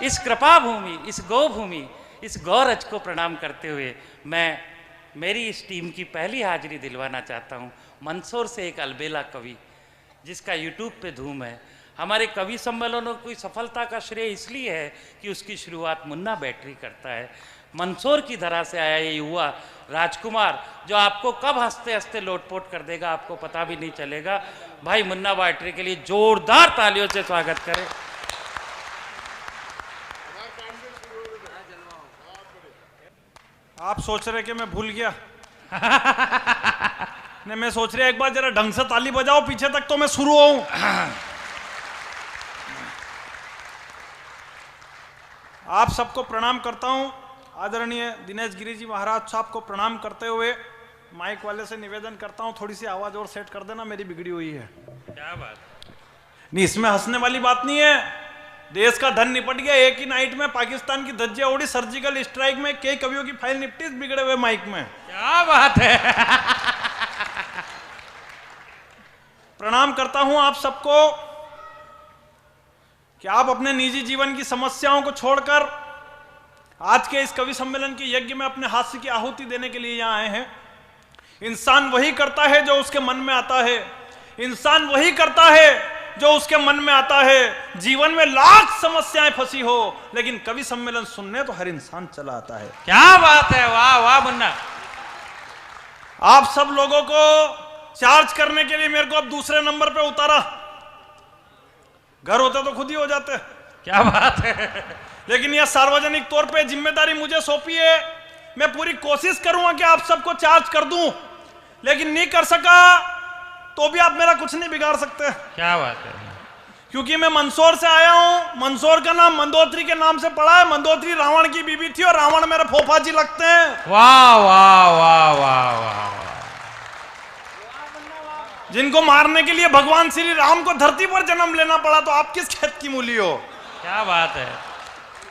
इस कृपा भूमि, इस गौ भूमि, इस गौरज को प्रणाम करते हुए मैं मेरी इस टीम की पहली हाजिरी दिलवाना चाहता हूँ। मंदसौर से एक अलबेला कवि जिसका यूट्यूब पे धूम है। हमारे कवि सम्मेलनों की सफलता का श्रेय इसलिए है कि उसकी शुरुआत मुन्ना बैटरी करता है। मंदसौर की धरा से आया ये युवा राजकुमार जो आपको कब हंसते हंसते लोटपोट कर देगा आपको पता भी नहीं चलेगा। भाई मुन्ना बैटरी के लिए जोरदार तालियों से स्वागत करें। आप सोच रहे कि मैं भूल गया? नहीं, मैं सोच रहा एक बार जरा ढंग से ताली बजाओ पीछे तक तो मैं शुरू होऊं। आप सबको प्रणाम करता हूं। आदरणीय दिनेश गिरी जी महाराज साहब को प्रणाम करते हुए माइक वाले से निवेदन करता हूं थोड़ी सी आवाज और सेट कर देना, मेरी बिगड़ी हुई है। क्या बात नहीं, इसमें हंसने वाली बात नहीं है। देश का धन निपट गया एक ही नाइट में। पाकिस्तान की धज्जियां उड़ी, सर्जिकल स्ट्राइक में कई कवियों की फाइल निपटी बिगड़े हुए माइक में। क्या बात है। प्रणाम करता हूं आप सबको कि आप अपने निजी जीवन की समस्याओं को छोड़कर आज के इस कवि सम्मेलन के यज्ञ में अपने हास्य की आहुति देने के लिए यहां आए हैं। इंसान वही करता है जो उसके मन में आता है। इंसान वही करता है जो उसके मन में आता है। जीवन में लाख समस्याएं फंसी हो लेकिन कवि सम्मेलन सुनने तो हर इंसान चला आता है। क्या बात है, वाह वाह मुन्ना। आप सब लोगों को चार्ज करने के लिए मेरे को अब दूसरे नंबर पे उतारा। घर होते तो खुद ही हो जाते। क्या बात है। लेकिन यह सार्वजनिक तौर पे जिम्मेदारी मुझे सौंपी है। मैं पूरी कोशिश करूंगा कि आप सबको चार्ज कर दूं, लेकिन नहीं कर सका तो भी आप मेरा कुछ नहीं बिगाड़ सकते। क्या बात है। क्योंकि मैं मंदसौर से आया हूं। मंदसौर का नाम मंदोत्री के नाम से पड़ा है। मंदोत्री रावण की बीबी थी और रावण मेरे फोफा जी लगते हैं। वाह वाह वाह वाह वाह। जिनको मारने के लिए भगवान श्री राम को धरती पर जन्म लेना पड़ा तो आप किस खेत की मूली हो। क्या बात है।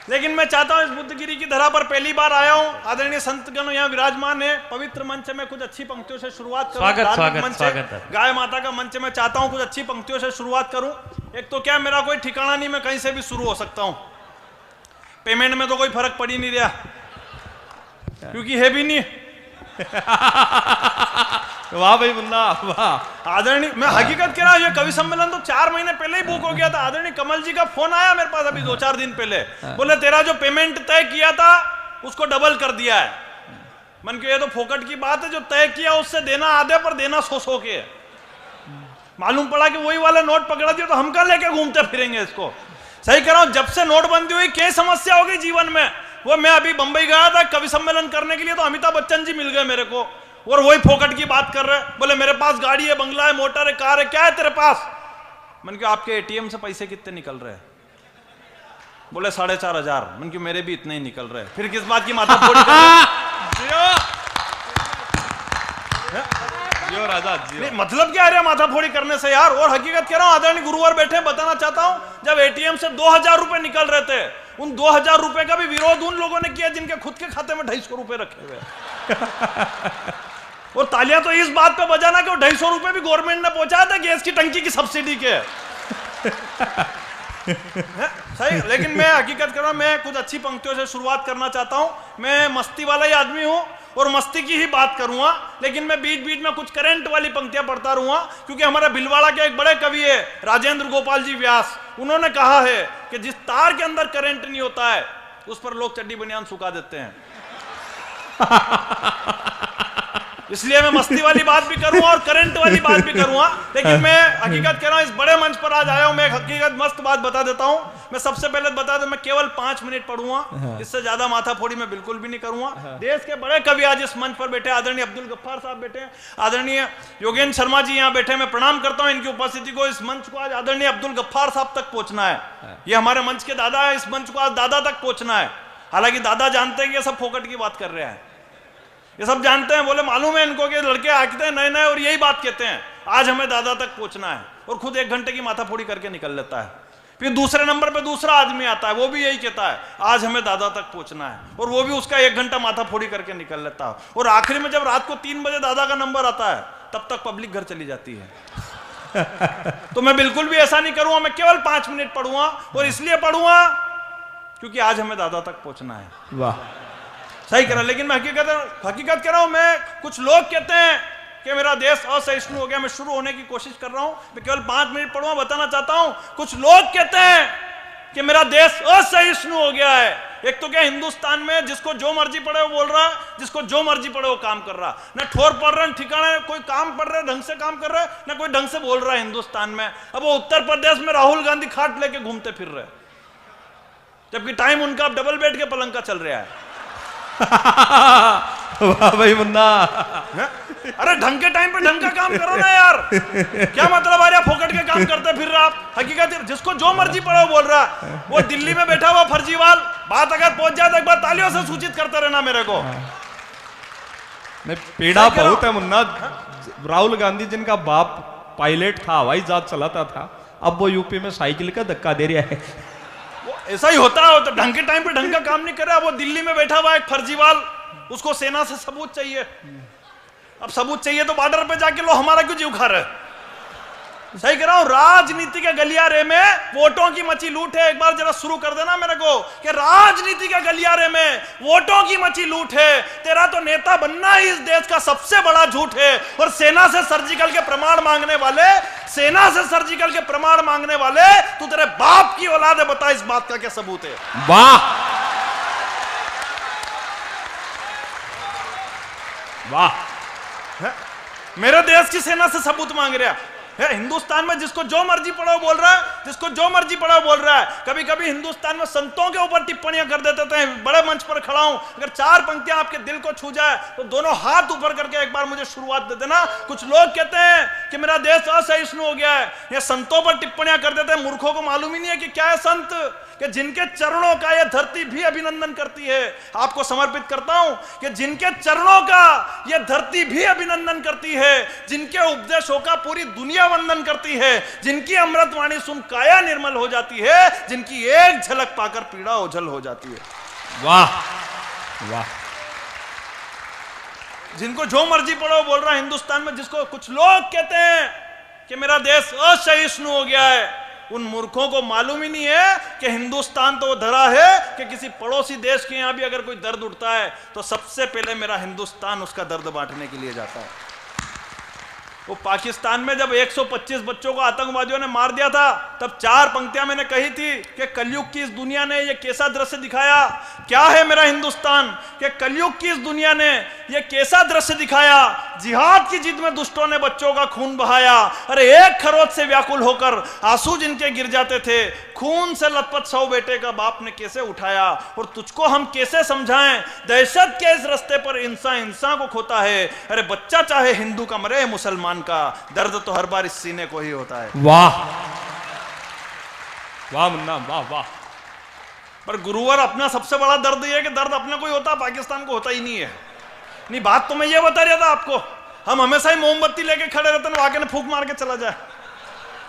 लेकिन मैं चाहता हूं इस बुद्धगिरी की धरा पर पहली बार आया हूं। आदरणीय संतगण यहाँ विराजमान है। पवित्र मंच में कुछ अच्छी पंक्तियों से शुरुआत करूं। स्वागत। गाय माता का मंच में चाहता हूं कुछ अच्छी पंक्तियों से शुरुआत करूं। एक तो क्या मेरा कोई ठिकाना नहीं, मैं कहीं से भी शुरू हो सकता हूं। पेमेंट में तो कोई फर्क पड़ ही नहीं रहा क्योंकि है भी नहीं। वाह भाई मुन्ना वाह। आदरणीय, मैं हकीकत कह रहा हूं, ये कवि सम्मेलन तो 4 महीने पहले ही बुक हो गया था। आदरणीय कमल जी का फोन आया मेरे पास अभी 2-4 दिन पहले। बोले तेरा जो पेमेंट तय किया था उसको डबल कर दिया है। मन के ये तो फोकट की बात है। जो तय किया उससे देना आधे पर देना 100 के। मालूम पड़ा कि वही वाला नोट पकड़ा दिया तो हम कहां लेके घूमते फिरेंगे इसको। सही कह रहा हूं। जब से नोटबंदी हुई क्या समस्या हो गई जीवन में। वो मैं अभी बंबई गया था कवि सम्मेलन करने के लिए तो अमिताभ बच्चन जी मिल गए मेरे को और वही फोकट की बात कर रहे। बोले मेरे पास गाड़ी है, बंगला है, मोटर है, कार है, क्या है तेरे पास। मन के आपके एटीएम से पैसे कितने निकल रहे हैं? बोले 4,500। मन के मेरे भी इतने ही निकल रहे हैं। फिर किस बात की माथा फोड़ी कर जियो राजा जियो। मतलब क्या है माथा फोड़ी करने से यार। और हकीकत कह रहा हूं, आदरणीय गुरुवर बैठे, बताना चाहता हूं जब एटीएम से 2,000 रुपए निकल रहे थे उन 2,000 रुपए का भी विरोध उन लोगों ने किया जिनके खुद के खाते में 250 रुपए रखे हुए। और तालियां तो इस बात पे बजाना कि वो 250 रुपए भी गवर्नमेंट ने पहुंचाया था गैस की टंकी की सब्सिडी के। सही। लेकिन मैं हकीकत कर रहा हूं, मैं कुछ अच्छी पंक्तियों से शुरुआत करना चाहता हूं। मैं मस्ती वाला ही आदमी हूं और मस्ती की ही बात करूंगा, लेकिन मैं बीच बीच में कुछ करंट वाली पंक्तियां पढ़ता रहूंगा। क्योंकि हमारे भिलवाड़ा के एक बड़े कवि है राजेंद्र गोपाल जी व्यास। उन्होंने कहा है कि जिस तार के अंदर करंट नहीं होता है उस पर लोग चड्डी बनियान सुखा देते हैं। इसलिए मैं मस्ती वाली बात भी करूंगा और करंट वाली बात भी करूंगा। लेकिन मैं हकीकत कह रहा हूं, इस बड़े मंच पर आज आया हूं। मैं एक हकीकत मस्त बात बता देता हूं। मैं सबसे पहले बता दूं, मैं केवल 5 मिनट पढ़ूंगा। इससे ज्यादा माथा फोड़ी मैं बिल्कुल भी नहीं करूंगा। देश के बड़े कवि आज इस मंच पर बैठे। आदरणीय अब्दुल गफ्फार साहब बैठे, आदरणीय योगेंद्र शर्मा जी यहाँ बैठे। मैं प्रणाम करता हूँ इनकी उपस्थिति को। इस मंच को आज आदरणीय अब्दुल गफ्फार साहब तक पहुंचना है। ये हमारे मंच के दादा है। इस मंच को आज दादा तक पहुंचना है। हालांकि दादा जानते हैं कि ये सब फोकट की बात कर रहे हैं। ये सब जानते हैं। बोले मालूम है इनको कि लड़के आते हैं नए नए और यही बात कहते हैं आज हमें दादा तक पहुंचना है। और खुद 1 घंटे की माथाफोड़ी करके निकल लेता है। फिर दूसरे नंबर पे दूसरा आदमी आता है, वो भी यही कहता है आज हमें दादा तक पहुंचना है। और वो भी उसका 1 घंटा माथाफोड़ी करके निकल लेता है। और आखिरी में जब रात को 3 बजे दादा का नंबर आता है तब तक पब्लिक घर चली जाती है। तो मैं बिल्कुल भी ऐसा नहीं करूंगा। मैं केवल 5 मिनट पढ़ूंगा। और इसलिए पढ़ूंगा क्योंकि आज हमें दादा तक पहुंचना है। वाह सही कह रहा, लेकिन मैं हकीकत कह रहा हूं। मैं, कुछ लोग कहते हैं कि मेरा देश असहिष्णु हो गया। मैं शुरू होने की कोशिश कर रहा हूं, मैं केवल 5 मिनट पढ़ूंगा, बताना चाहता हूं। कुछ लोग कहते हैं कि मेरा देश असहिष्णु हो गया है। एक तो क्या, हिंदुस्तान में जिसको जो मर्जी पड़े वो बोल रहा है, जिसको जो मर्जी पड़े वो काम कर रहा, ना ठोर पड़ रहा है ठिकाना, कोई काम पड़ रहा है ढंग से काम कर रहा है, ना कोई ढंग से बोल रहा है हिंदुस्तान में। अब वो उत्तर प्रदेश में राहुल गांधी खाट लेके घूमते फिर रहे, जबकि टाइम उनका अब डबल बेड के पलंग का चल रहा है। वाह भाई मुन्ना, अरे ढंग के टाइम पे ढंग का काम करो ना यार। क्या मतलब आ रहा, फोकट के काम करते फिर रहा आप। हकीकत जिसको जो मर्जी पड़े वो बोल रहा, वो दिल्ली में बैठा हुआ फर्जीवाल, बात अगर पहुंच जाए तो एक बार तालियों से सूचित करते रहना मेरे को। नहीं, पीड़ा बहुत है मुन्ना। राहुल गांधी जिनका बाप पायलट था, हवाई जहाज चलाता था, अब वो यूपी में साइकिल का धक्का दे रहा है। ऐसा ही होता है, तो ढंग के टाइम पे ढंग का काम नहीं कर रहा। वो दिल्ली में बैठा हुआ एक फर्जीवाल, उसको सेना से सबूत चाहिए। अब सबूत चाहिए तो बॉर्डर पे जाके लो, हमारा क्यों जीव खा रहे। सही कह रहा हूं, राजनीति के गलियारे में वोटों की मची लूट है। एक बार जरा शुरू कर देना मेरे को कि राजनीति के गलियारे में वोटों की मची लूट है। तेरा तो नेता बनना ही इस देश का सबसे बड़ा झूठ है। और सेना से सर्जिकल के प्रमाण मांगने वाले, सेना से सर्जिकल के प्रमाण मांगने वाले, तू तेरे बाप की औलाद है, बता इस बात का क्या सबूत है। वाह वाह, मेरे देश की सेना से सबूत मांग रहा है। हिंदुस्तान में जिसको जो मर्जी पढ़ो बोल रहा है, जिसको जो मर्जी पढ़ो बोल रहा है। कभी कभी हिंदुस्तान में संतों के ऊपर टिप्पणियां कर देते थे। बड़े मंच पर खड़ा हूं, अगर 4 पंक्तियां आपके दिल को छू जाए तो दोनों हाथ ऊपर करके एक बार मुझे शुरुआत दे देना। कुछ लोग कहते हैं कि मेरा देश असहिष्णु हो गया है, ये संतों पर टिप्पणियां कर देते हैं। मूर्खों को मालूम ही नहीं है कि क्या है संत, कि जिनके चरणों का यह धरती भी अभिनंदन करती है। आपको समर्पित करता हूं कि जिनके चरणों का यह धरती भी अभिनंदन करती है, जिनके उपदेशों का पूरी दुनिया वंदन करती है, जिनकी अमृतवाणी सुन काया निर्मल हो जाती है, जिनकी एक झलक पाकर पीड़ा ओझल हो जाती है। वाह वाह, जिनको जो मर्जी पढ़ो बोल रहा है हिंदुस्तान में। जिसको कुछ लोग कहते हैं कि मेरा देश असहिष्णु हो गया है, उन मूर्खों को मालूम ही नहीं है कि हिंदुस्तान तो वो धरा है कि किसी पड़ोसी देश के यहां भी अगर कोई दर्द उठता है तो सबसे पहले मेरा हिंदुस्तान उसका दर्द बांटने के लिए जाता है। वो पाकिस्तान में जब 125 बच्चों को आतंकवादियों ने मार दिया था, तब 4 पंक्तियां मैंने कही थी कि कलयुग की इस दुनिया ने ये कैसा दृश्य दिखाया। क्या है मेरा हिंदुस्तान, कि कलयुग की इस दुनिया ने ये कैसा दृश्य दिखाया। जिहाद की जिद में दुष्टों ने बच्चों का खून बहाया। अरे एक खरोच से व्याकुल होकर आंसू जिनके गिर जाते थे, खून से लथपथ 100 बेटे का बाप ने कैसे उठाया। और तुझको हम कैसे समझाएं, दहशत के इस रास्ते पर इंसान इंसान को खोता है। अरे बच्चा चाहे हिंदू का मरे मुसलमान का, दर्द तो हर बार इस सीने को ही होता है। वाह वाह मुन्ना, वाह वाह। पर गुरुवर, अपना सबसे बड़ा दर्द यह है कि दर्द अपने को ही होता, पाकिस्तान को होता ही नहीं है। नहीं, बात तो मैं ये बता रहा था आपको, हम हमेशा ही मोमबत्ती लेके खड़े रहते हैं, आके फूंक मार के चला जाए।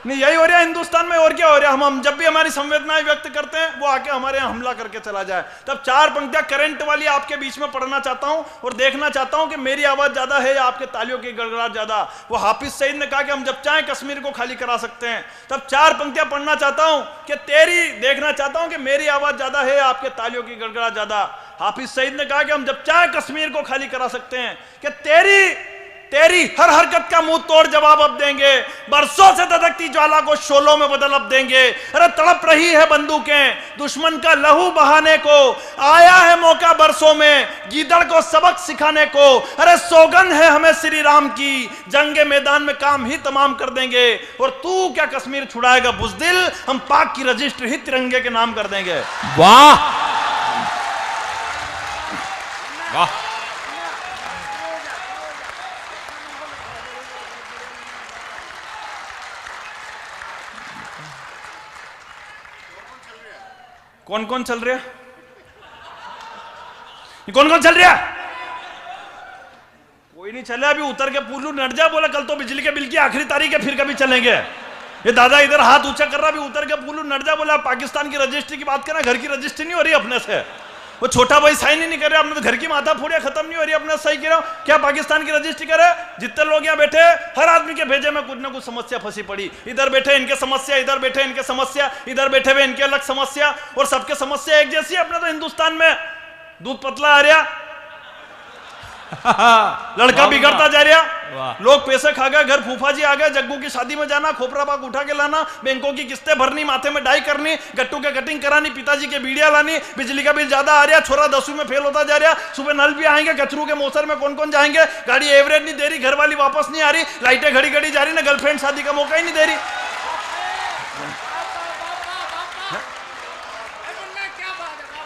नहीं, यही हो रहा है हिंदुस्तान में, और क्या हो रहा है। हम जब भी हमारी संवेदनाएं व्यक्त करते हैं, वो आके हमारे यहाँ हमला करके चला जाए। तब 4 पंक्तियां करंट वाली आपके बीच में पढ़ना चाहता हूं और देखना चाहता हूं कि मेरी आवाज ज्यादा है या आपके तालियों की गड़गड़ाहट ज्यादा। वो हाफिज सईद ने कहा कि हम जब चाहें कश्मीर को खाली करा सकते हैं। तब 4 पंक्तियां पढ़ना चाहता हूं कि देखना चाहता हूं कि मेरी आवाज ज्यादा है या आपके तालियों की गड़गड़ाहट ज्यादा। हाफिज सईद ने कहा कि हम जब चाहें कश्मीर को खाली करा सकते हैं, कि तेरी हर हरकत का मुंह तोड़ जवाब अब देंगे। बरसों से धधकती ज्वाला को शोलों में बदल अब देंगे। अरे तड़प रही है बंदूकें दुश्मन का लहू बहाने को, आया है मौका बरसों में गीदड़ को सबक सिखाने को। अरे सौगंध है हमें श्री राम की, जंगे मैदान में काम ही तमाम कर देंगे। और तू क्या कश्मीर छुड़ाएगा बुज़दिल, हम पाक की रजिस्ट्री ही तिरंगे के नाम कर देंगे। वाह वाह, कौन कौन चल रहा है, कौन कौन चल रहा है? कोई नहीं चले। अभी उतर के पुलू नट जा, बोला कल तो बिजली के बिल की आखिरी तारीख है, फिर कभी चलेंगे। ये दादा इधर हाथ ऊंचा कर रहा, अभी उतर के पुलू नट जा, बोला पाकिस्तान की रजिस्ट्री की बात करना, घर की रजिस्ट्री नहीं हो रही अपने से। वो छोटा भाई साइन ही नहीं कर रहे, अपने तो घर की माथा फोड़िया खत्म नहीं हो रही, अपने सही कह रहा हूं। क्या पाकिस्तान की रजिस्ट्री करे? जितने लोग यहाँ बैठे हर आदमी के भेजे में कुछ ना कुछ समस्या फंसी पड़ी। इधर बैठे इनके समस्या, इधर बैठे इनके समस्या, इधर बैठे हुए इनके अलग समस्या, और सबके समस्या एक जैसी। अपने तो हिंदुस्तान में दूध पतला आ रहा, लड़का बिगड़ता जा रहा, लोग पैसे खा गए, घर फूफा जी आ गए, जग्गू की शादी में जाना, खोपरा पाक उठा के लाना, बैंकों की किस्तें भरनी, माथे में डाई करनी, गट्टू के कटिंग करानी, पिताजी के बीड़िया लानी, बिजली का बिल ज्यादा आ रहा, छोरा 10वीं में फेल होता जा रहा, सुबह नल भी आएंगे, कचरू के मौसर में कौन कौन जाएंगे, गाड़ी एवरेज नहीं दे रही, घर वाली वापस नहीं आ रही, लाइटें घड़ी घड़ी जा रही ना, गर्लफ्रेंड शादी का मौका ही नहीं दे रही।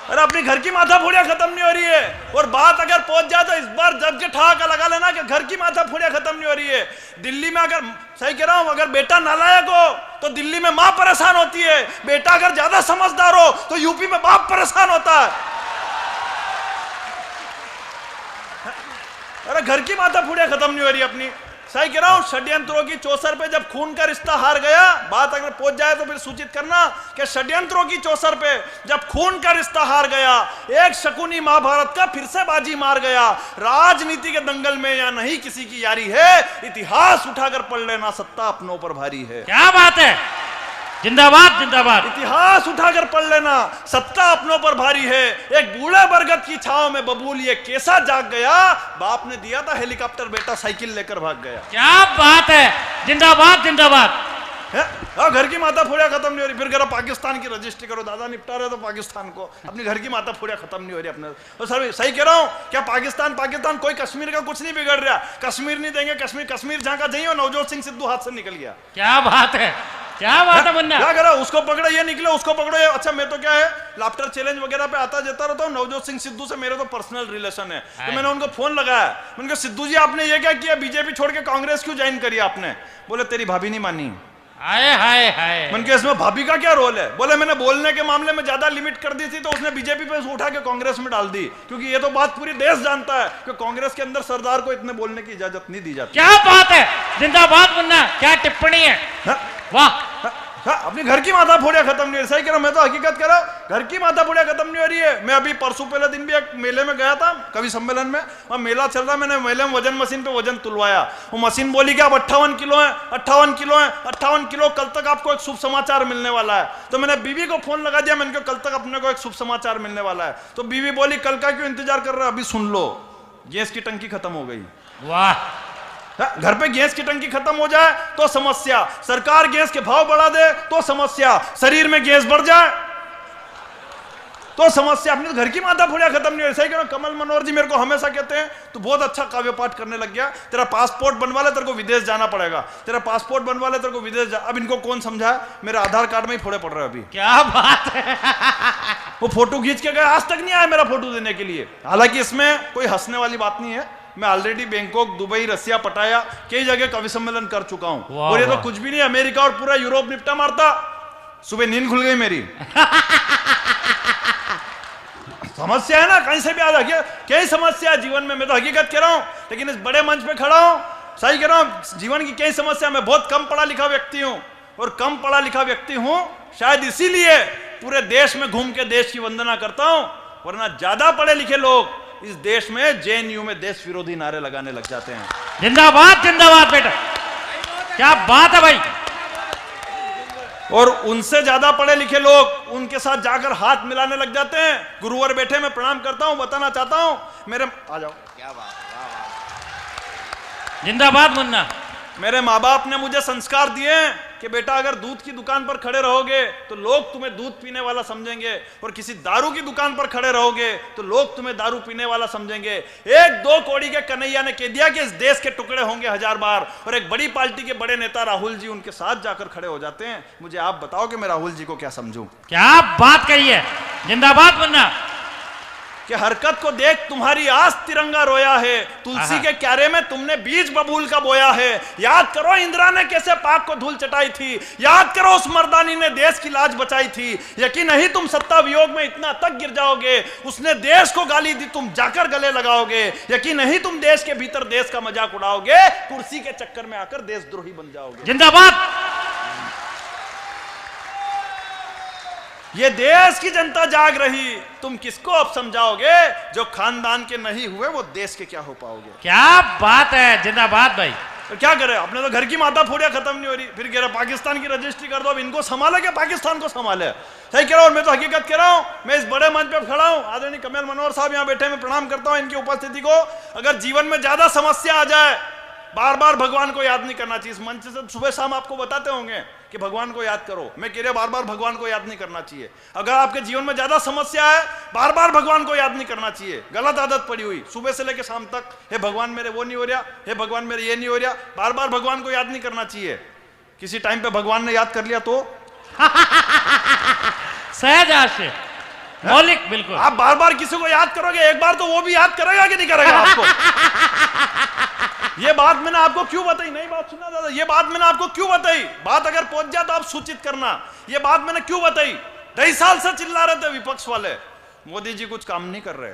अरे अपनी घर की माथा फोड़िया खत्म नहीं हो रही है, और बात अगर पहुंच जाए तो इस बार जब के ठहाका लगा लेना कि घर की माथा फोड़िया खत्म नहीं हो रही है। दिल्ली में अगर, सही कह रहा हूं, अगर बेटा नालायक हो तो दिल्ली में मां परेशान होती है, बेटा अगर ज्यादा समझदार हो तो यूपी में बाप परेशान होता है। अरे घर की माथा फोड़िया खत्म नहीं हो रही अपनी, सही कह रहा हूं। षड्यंत्रों की चौसर पे जब खून का रिश्ता हार गया, बात अगर पहुंच जाए तो फिर सूचित करना कि षड्यंत्रों की चौसर पे जब खून का रिश्ता हार गया, एक शकुनी महाभारत का फिर से बाजी मार गया। राजनीति के दंगल में या नहीं किसी की यारी है, इतिहास उठाकर पढ़ लेना, सत्ता अपनों पर भारी है। क्या बात है, जिंदाबाद जिंदाबाद। इतिहास उठाकर पढ़ लेना, सत्ता अपनों पर भारी है। एक बूढ़े बरगद की छांव में बबूल ये कैसा जाग गया, बाप ने दिया था हेलीकॉप्टर, बेटा साइकिल लेकर भाग गया। क्या बात है, जिंदाबाद जिंदाबाद। घर की माता फोड़िया खत्म नहीं हो रही, फिर कह रहा पाकिस्तान की रजिस्ट्री करो, दादा निपटा रहे तो पाकिस्तान को, अपनी घर की माता फोड़िया खत्म नहीं हो रही अपने। तो सर सही कह रहा हूं, क्या पाकिस्तान पाकिस्तान कोई कश्मीर का कुछ नहीं बिगड़ रहा, कश्मीर नहीं देंगे, कश्मीर कश्मीर जहां का चाहिए, नवजोत सिंह सिद्धू हाथ से निकल गया। क्या बात है, क्या बात है मुन्ना, क्या करा, उसको पकड़ो ये निकले, उसको पकड़ो ये। अच्छा मैं तो क्या है, लाफ्टर चैलेंज वगैरह पे आता जाता रहता हूँ, नवजोत सिंह सिद्धू से मेरे तो पर्सनल रिलेशन है, तो मैंने उनको फोन लगाया, मैंने कहा सिद्धू जी आपने ये क्या किया, बीजेपी छोड़ के कांग्रेस क्यों ज्वाइन करी आपने? बोले तेरी भाभी नहीं मानी। हाय हाय हाय। मैंने कहा इसमें भाभी का क्या रोल है? बोले मैंने बोलने के मामले में ज्यादा लिमिट कर दी थी तो उसने बीजेपी पे उठा के कांग्रेस में डाल दी, क्योंकि ये तो बात पूरी देश जानता है कि कांग्रेस के अंदर सरदार को इतने बोलने की इजाजत नहीं दी जाती। क्या बात है, जिंदाबाद मुन्ना, क्या टिप्पणी है, वाह। अपनी घर की माथा फोड़िया खत्म नहीं हो रही, सही कह रहा हूं, मैं तो हकीकत कह रहा हूं, घर की माथा फोड़िया खत्म नहीं हो रही है। मैं अभी परसों पहले दिन भी एक मेले में गया था, कवि सम्मेलन में, वहां मेला चल रहा, मैंने मेले में वजन मशीन पे वजन तुलवाया, वो मशीन बोली कि आप 58 किलो है, 58 किलो है, 58 किलो, कल तक आपको एक शुभ समाचार मिलने वाला है। तो मैंने बीवी को फोन लगा दिया, मैंने कहा कल तक अपने को एक शुभ समाचार मिलने वाला है। तो बीवी बोली कल का क्यों इंतजार कर रहे हो, अभी सुन लो, गैस की टंकी खत्म हो गई। वाह। घर पे गैस की टंकी खत्म हो जाए तो समस्या, सरकार गैस के भाव बढ़ा दे तो समस्या, शरीर में गैस बढ़ जाए तो समस्या। अपने तो घर की माथा फोड़िया खत्म नहीं हो। सही कह रहा हूं, कमल मनोहर जी मेरे को हमेशा कहते हैं तू बहुत अच्छा काव्य पाठ करने लग गया, तेरा पासपोर्ट बनवा ले, तेरे को विदेश जाना पड़ेगा, तेरा पासपोर्ट बनवा ले, तेरे को विदेश जा। अब इनको कौन समझाए, मेरे आधार कार्ड में ही फोड़े पड़ रहे हैं अभी। क्या बात है। वो फोटो खींच के गए, आज तक नहीं आया मेरा फोटो देने के लिए। हालांकि इसमें कोई हंसने वाली बात नहीं है, मैं ऑलरेडी बैंकॉक, दुबई, रसिया, पटाया कई जगह कवि सम्मेलन कर चुका हूं, और ये तो कुछ भी नहीं, अमेरिका और पूरा यूरोप निपटा मारता। सुबह नींद खुल गई मेरी। समस्या है ना, कहीं से भी आ रहा, क्या समस्या है जीवन में, मैं तो हकीकत कह रहा हूं, लेकिन इस बड़े मंच पे खड़ा हूं, सही कह रहा हूं, जीवन की कई समस्या। मैं बहुत कम पढ़ा लिखा व्यक्ति हूं, और कम पढ़ा लिखा व्यक्ति हूं शायद इसीलिए पूरे देश में घूम के देश की वंदना करता हूं, वरना ज्यादा पढ़े लिखे लोग इस देश में जेएनयू में देश विरोधी नारे लगाने लग जाते हैं। जिंदाबाद जिंदाबाद बेटा, क्या बात है भाई। और उनसे ज्यादा पढ़े लिखे लोग उनके साथ जाकर हाथ मिलाने लग जाते हैं। गुरुवर बैठे, मैं प्रणाम करता हूं, बताना चाहता हूं, मेरे आ जाओ, क्या बात, जिंदाबाद मुन्ना। मेरे माँ बाप ने मुझे संस्कार दिए कि बेटा अगर दूध की दुकान पर खड़े रहोगे तो लोग तुम्हें दूध पीने वाला समझेंगे, और किसी दारू की दुकान पर खड़े रहोगे तो लोग तुम्हें दारू पीने वाला समझेंगे। एक दो कौड़ी के कन्हैया ने कह दिया कि इस देश के टुकड़े होंगे 1000 बार, और एक बड़ी पार्टी के बड़े नेता राहुल जी उनके साथ जाकर खड़े हो जाते हैं। मुझे आप बताओ कि मैं राहुल जी को क्या समझूं। क्या बात कही है, जिंदाबाद मुन्ना। कि हरकत को देख तुम्हारी आस तिरंगा रोया है, तुलसी के क्यारे में तुमने बीज बबूल का बोया है। याद करो इंदिरा ने कैसे पाक को धूल चटाई थी, याद करो उस मर्दानी ने देश की लाज बचाई थी। यकीन नहीं तुम सत्ता वियोग में इतना तक गिर जाओगे, उसने देश को गाली दी तुम जाकर गले लगाओगे। यकीन नहीं तुम देश के भीतर देश का मजाक उड़ाओगे, कुर्सी के चक्कर में आकर देशद्रोही बन जाओगे। जिंदाबाद। ये देश की जनता जाग रही, तुम किसको अब समझाओगे? जो खानदान के नहीं हुए वो देश के क्या हो पाओगे? क्या बात है, जिंदाबाद भाई। तो क्या करे, अपने तो घर की माता फोड़िया खत्म नहीं हो रही, फिर कह रहा पाकिस्तान की रजिस्ट्री कर दो, अब इनको संभाले क्या पाकिस्तान को संभाले? सही कह रहा हूं, मैं तो हकीकत कह रहा हूं। मैं इस बड़े मंच पे खड़ा हूं, आदरणीय कमल मनोहर साहब यहाँ बैठे, मैं प्रणाम करता हूं इनकी उपस्थिति को। अगर जीवन में ज्यादा समस्या आ जाए, बार बार भगवान को याद नहीं करना चाहिए। इस मंच से सुबह शाम आपको बताते होंगे कि भगवान को याद करो, मैं कह रहा बार बार भगवान को याद नहीं करना चाहिए। अगर आपके जीवन में ज्यादा समस्या है, बार बार भगवान को याद नहीं करना चाहिए। गलत आदत पड़ी हुई, सुबह से लेकर शाम तक, हे भगवान मेरे वो नहीं हो रहा, हे भगवान मेरे ये नहीं हो रहा, बार बार भगवान को याद नहीं करना चाहिए। किसी टाइम पे भगवान ने याद कर लिया तो सहज आशय, मौलिक, बिल्कुल। आप बार बार किसी को याद करोगे, एक बार तो वो भी याद करेगा कि नहीं करेगा आपको? ये बात मैंने आपको क्यों बताई? नहीं बात सुनना दादा, ये बात मैंने आपको क्यों बताई? बात अगर पहुंच जाए तो आप सूचित करना। ये बात मैंने क्यों बताई? 2.5 साल से चिल्ला रहे थे विपक्ष वाले, मोदी जी कुछ काम नहीं कर रहे,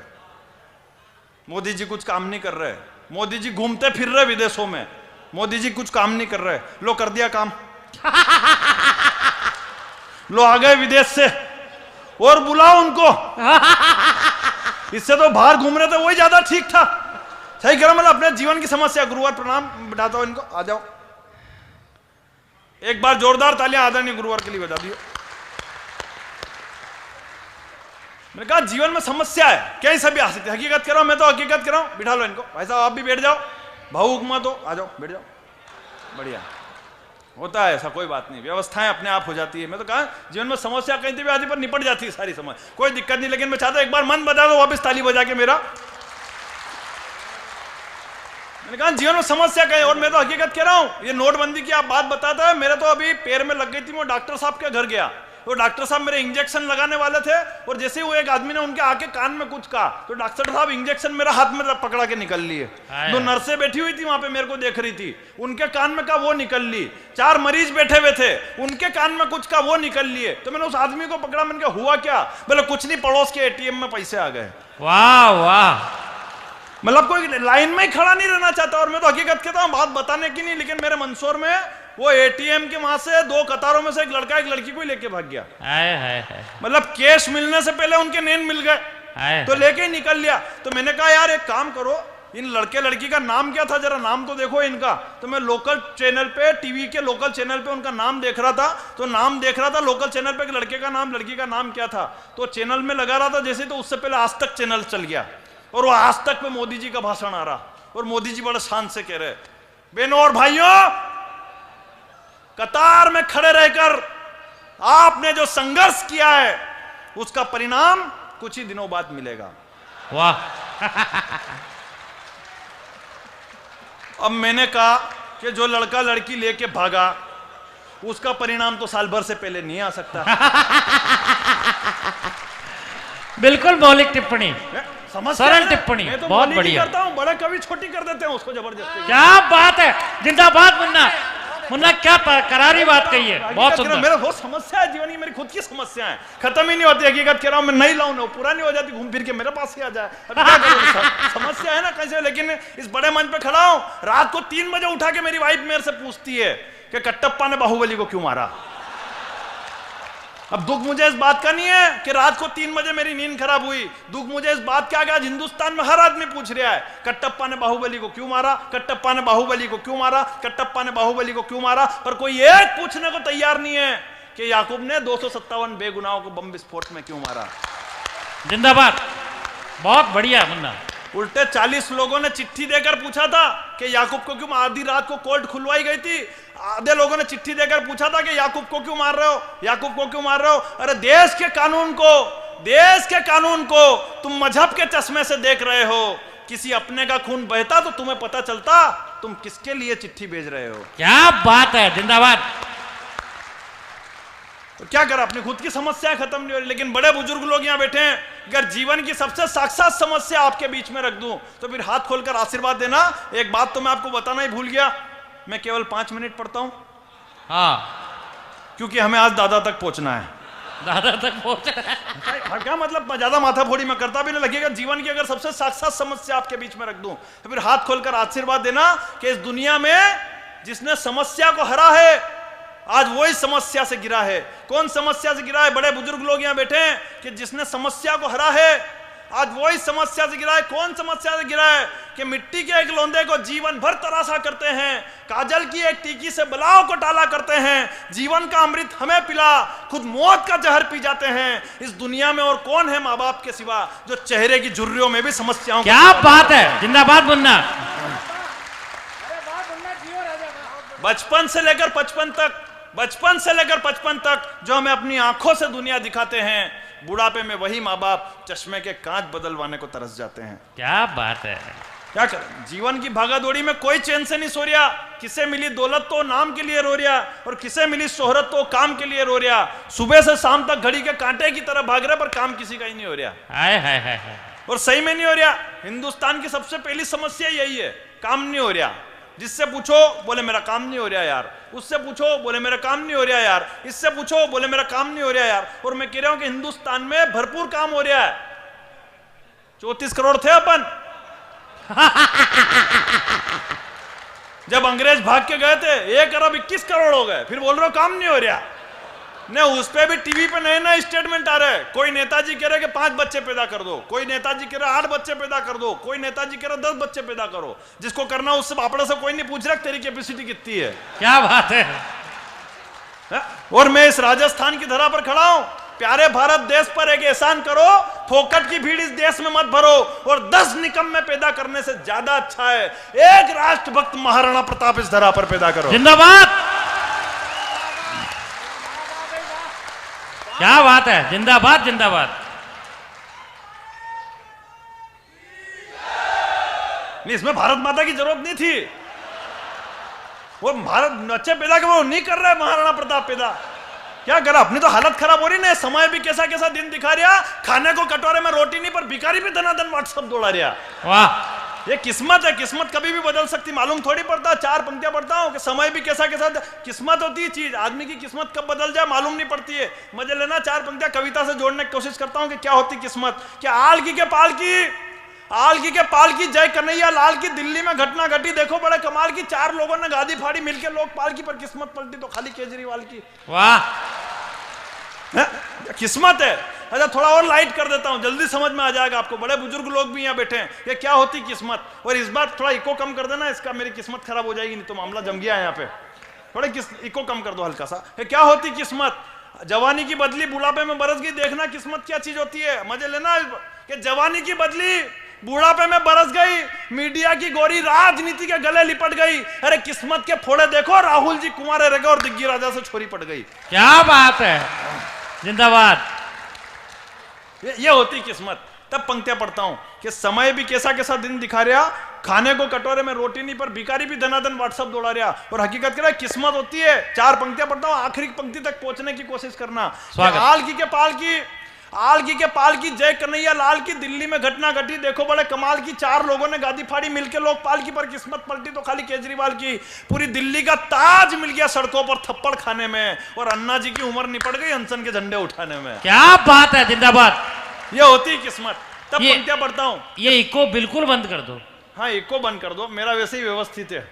मोदी जी कुछ काम नहीं कर रहे, मोदी जी घूमते फिर रहे विदेशों में, मोदी जी कुछ काम नहीं कर रहे। लो कर दिया काम, लो आ गए विदेश से, और बुलाओ उनको। इससे तो बाहर घूम रहे थे वही ज्यादा ठीक था। सही करो, मतलब अपने जीवन की समस्या। गुरुवार प्रणाम बिठाता हूं इनको, आ जाओ एक बार जोरदार तालियां आदरणीय गुरुवार के लिए बजा दियो। मैंने कहा जीवन में समस्या है, कहीं से भी आ सकती है, हकीकत करो, मैं तो हकीकत कर रहा हूं। बिठा लो इनको, भाई साहब आप भी बैठ जाओ, भावुक मत हो, आ जाओ बैठ जाओ। बढ़िया होता है ऐसा, कोई बात नहीं, व्यवस्थाएं अपने आप हो जाती है। मैं तो कहा जीवन में समस्या कहीं भी आदि पर निपट जाती है सारी समस्या, कोई दिक्कत नहीं। लेकिन मैं चाहता हूं एक बार मन बजा दो वापस ताली बजा के मेरा। मैंने कहा जीवन में समस्या कहीं, और मैं तो हकीकत कह रहा हूं, ये नोटबंदी की आप बात बताता है, मेरे तो अभी पैर में लग गई थी, मैं डॉक्टर साहब के घर गया, तो डॉक्टर साहब मेरे इंजेक्शन लगाने वाले थे, और जैसे वो एक आदमी ने उनके आके कान में कुछ कहा, तो डॉक्टर साहब इंजेक्शन मेरा हाथ में पकड़ा के निकल लिए। दो नर्सें बैठी हुई थी वहां पे, मेरे को देख रही थी, उनके कान में कहा वो निकल ली। 4 मरीज बैठे हुए थे, उनके कान में कुछ कहा वो निकल लिए। तो मैंने उस आदमी को पकड़ा, मैंने कहा हुआ क्या? बोले कुछ नहीं, पड़ोस के एटीएम में पैसे आ गए। वाह वाह, मतलब कोई लाइन में ही खड़ा नहीं रहना चाहता। और मैं तो हकीकत कहता हूं, बात बताने की नहीं, लेकिन मेरे मंदसौर में वो एटीएम के वहां से 2 कतारों में से एक लड़का एक लड़की को ही लेके भाग गया। मतलब कैश मिलने से पहले उनके नैन मिल गए, तो लेके ही निकल लिया। तो मैंने कहा यार एक काम करो, इन लड़के लड़की का नाम क्या था, जरा नाम तो देखो इनका। तो मैं लोकल चैनल पे, टीवी के लोकल चैनल पे उनका नाम देख रहा था, तो नाम देख रहा था लोकल चैनल पे, लड़के का नाम लड़की का नाम क्या था, तो चैनल में लगा रहा था जैसे, तो उससे पहले आज तक चैनल चल गया, और वो आज तक पे मोदी जी का भाषण आ रहा, और मोदी जी बड़े शान से कह रहे, बहनों और भाइयों, कतार में खड़े रहकर आपने जो संघर्ष किया है उसका परिणाम कुछ ही दिनों बाद मिलेगा। वाह। अब मैंने कहा कि जो लड़का लड़की लेके भागा उसका परिणाम तो साल भर से पहले नहीं आ सकता। बिल्कुल मौलिक टिप्पणी, सरल टिप्पणी, मैं तो बहुत बढ़िया करता हूं, बड़ा कवि छोटी कर देते हैं उसको जबरदस्ती। क्या बात है, जिंदाबाद मुन्ना। मुन्ना क्या करारी बात कही है, बहुत सुंदर। मेरा बहुत समस्या है जीवन की, मेरी खुद की समस्या है, खत्म ही नहीं होती। हकीकत कह रहा हूं, मैं नहीं लाऊं, पूरा नहीं हो जाती, घूम फिर के मेरे पास ही आ जाए। समस्या है ना कैसे। लेकिन इस बड़े मंच पे खड़ा हूं, रात को 3 बजे उठा के मेरी वाइफ मेरे से पूछती है कि कट्टप्पा ने बाहुबली को क्यों मारा। अब दुख मुझे इस बात का नहीं है कि रात को 3 बजे मेरी नींद खराब हुई, दुख मुझे इस बात का, आज हिंदुस्तान में हर आदमी पूछ रहा है कट्टप्पा ने बाहुबली को क्यों मारा, कट्टप्पा ने बाहुबली को क्यों मारा, कट्टप्पा ने बाहुबली को क्यों मारा। पर कोई एक पूछने को तैयार नहीं है कि याकूब ने 257 बेगुनाहों को बम विस्फोट में क्यों मारा। जिंदाबाद, बहुत बढ़िया मुन्ना। उल्टे 40 लोगों ने चिट्ठी देकर पूछा था कि याकूब को क्यों, आधी रात को कोर्ट खुलवाई गई थी, आधे लोगों ने चिट्ठी देकर पूछा था कि याकूब को क्यों मार रहे हो, याकूब को क्यों मार रहे हो। अरे देश के कानून को तुम मजहब के चश्मे से देख रहे हो। किसी अपने का खून बहता तो तुम्हें पता चलता तुम किसके लिए चिट्ठी भेज रहे हो। क्या बात है, जिंदाबाद। तो क्या करा, अपनी खुद की समस्याएं खत्म नहीं हो रही। लेकिन बड़े बुजुर्ग लोग यहाँ बैठे हैं, अगर जीवन की सबसे साक्षात समस्या आपके बीच में रख दूं तो फिर हाथ खोलकर आशीर्वाद देना। एक बात तो मैं आपको बताना ही भूल गया, मैं केवल 5 मिनट पढ़ता हूं। हाँ, क्योंकि हमें आज दादा तक पहुंचना है। दादा तक पहुंचना क्या मतलब, ज्यादा माथा फोड़ी में करता भी नहीं लगेगा। जीवन की अगर सबसे साक्षात समस्या आपके बीच में रख दूं तो फिर हाथ खोलकर आशीर्वाद देना कि इस दुनिया में जिसने समस्या को हरा है, आज वही समस्या से गिरा है। कौन समस्या से गिरा है? बड़े बुजुर्ग लोग यहाँ बैठे हैं कि जिसने समस्या को हरा है, आज वही समस्या से गिरा है। कौन समस्या से गिरा है? कि मिट्टी के एक लोंदे को जीवन भर तराशा करते हैं, काजल की एक टीकी से बलाओं को टाला करते हैं, जीवन का अमृत हमें पिला, खुद मौत का जहर पी जाते हैं। इस दुनिया में और कौन है माँ बाप के सिवा जो चेहरे की झुर्रियों में भी समस्याओं? क्या बात है, जिंदाबाद मुन्ना। बचपन से लेकर 55 तक जो हमें अपनी आंखों से दुनिया दिखाते हैं, बुढ़ापे में वही माँ बाप चश्मे के कांच बदलवाने को तरस जाते हैं। क्या बात है। क्या करें? जीवन की भागादौड़ी में कोई चैन से नहीं सो रहा। किसे मिली दौलत तो नाम के लिए रो रहा, और किसे मिली शोहरत तो काम के लिए रो रहा। सुबह से शाम तक घड़ी के कांटे की तरह भाग रहे, पर काम किसी का ही नहीं हो रहा। हाय हाय हाय। और सही में नहीं हो रहा। हिंदुस्तान की सबसे पहली समस्या यही है, काम नहीं हो रहा। जिससे पूछो बोले मेरा काम नहीं हो रहा यार, उससे पूछो बोले मेरा काम नहीं हो रहा यार, इससे पूछो बोले मेरा काम नहीं हो रहा यार। और मैं कह रहा हूं कि हिंदुस्तान में भरपूर काम हो रहा है। 34 करोड़ थे अपन जब अंग्रेज भाग के गए थे, 1 अरब 21 करोड़ हो गए। फिर बोल रहे हो काम नहीं हो रहा। ने उस पे भी टीवी पे नए नए स्टेटमेंट आ रहे हैं। कोई नेताजी कह रहे कि 5 बच्चे पैदा कर दो, कोई नेताजी कह रहे 8 बच्चे पैदा कर दो, कोई नेताजी कह रहे 10 बच्चे पैदा करो। जिसको करना उससे बापड़े से कोई नहीं पूछ रहा तेरी कैपेसिटी कितनी है। क्या बात है। और मैं इस राजस्थान की धरा पर खड़ा हूं। प्यारे भारत देश पर एक एहसान करो, फोकट की भीड़ इस देश में मत भरो, और 10 निकम्मे पैदा करने से ज्यादा अच्छा है एक राष्ट्रभक्त महाराणा प्रताप इस धरा पर पैदा करो। जिंदाबाद। क्या बात है, जिंदाबाद जिंदाबाद। नहीं, इसमें भारत माता की जरूरत नहीं थी। वो भारत बच्चे पैदा कर, वो नहीं कर रहे महाराणा प्रताप पैदा। क्या करा? अपनी तो हालत खराब हो रही ना। समय भी कैसा कैसा दिन दिखा रहा, खाने को कटोरे में रोटी नहीं पर भिखारी भी धनाधन व्हाट्सएप दौड़ा रहा। वाह, ये किस्मत है। किस्मत कभी भी बदल सकती, मालूम थोड़ी पड़ता। 4 पंक्तियां पढ़ता हूं कि समय भी कैसा कैसा। किस्मत होती है चीज, आदमी की किस्मत कब बदल जाए मालूम नहीं पड़ती है। मजे लेना, 4 पंक्तियां कविता से जोड़ने की कोशिश करता हूं कि क्या होती किस्मत। क्या आलकी के पाल की जय कन्हैया लाल की दिल्ली में घटना घटी, देखो बड़े कमाल की। 4 लोगों ने गादी फाड़ी मिलकर लोग पालकी पर, किस्मत पलटी तो खाली केजरीवाल की। वाह, किस्मत है। अच्छा, थोड़ा और लाइट कर देता हूं, जल्दी समझ में आ जाएगा आपको। बड़े बुजुर्ग लोग भी यहाँ बैठे हैं कि क्या होती किस्मत। और इस बार थोड़ा इको कम कर देना, इसका मेरी किस्मत खराब हो जाएगी, नहीं तो मामला जम गया है यहाँ पे। थोड़े इको कम कर दो हल्का सा। क्या होती किस्मत? जवानी की बदली बुढ़ापे में बरस गई। देखना किस्मत क्या चीज होती है, मजे लेना। कि जवानी की बदली बुढ़ापे में बरस गई, मीडिया की गोरी राजनीति के गले लिपट गई। अरे किस्मत के फोड़े देखो, राहुल जी कुंवारे रह गए और दिग्गी राजा से छोरी पड़ गई। क्या बात है, जिंदाबाद। ये होती किस्मत। तब पंक्तियां पढ़ता हूं कि समय भी कैसा कैसा दिन दिखा रहा, खाने को कटोरे में रोटी नहीं पर भिखारी भी धनाधन व्हाट्सएप दौड़ा रहा। और हकीकत कह रहा है किस्मत होती है। 4 पंक्तियां पढ़ता हूं, आखिरी पंक्ति तक पहुंचने की कोशिश करना। आलकी के पाल की जय कन्हैया लाल की दिल्ली में घटना घटी, देखो बड़े कमाल की। 4 लोगों ने गादी फाड़ी मिलकर लोग पालकी पर, किस्मत पलटी तो खाली केजरीवाल की। पूरी दिल्ली का ताज मिल गया सड़कों पर थप्पड़ खाने में, और अन्ना जी की उम्र निपट गई अनशन के झंडे उठाने में। क्या बात है, जिंदाबाद। ये होती किस्मत। तब पंक्तियां पढ़ता हूं। ये इको बिल्कुल बंद कर दो। हाँ, इको बंद कर दो, मेरा वैसे ही व्यवस्थित है।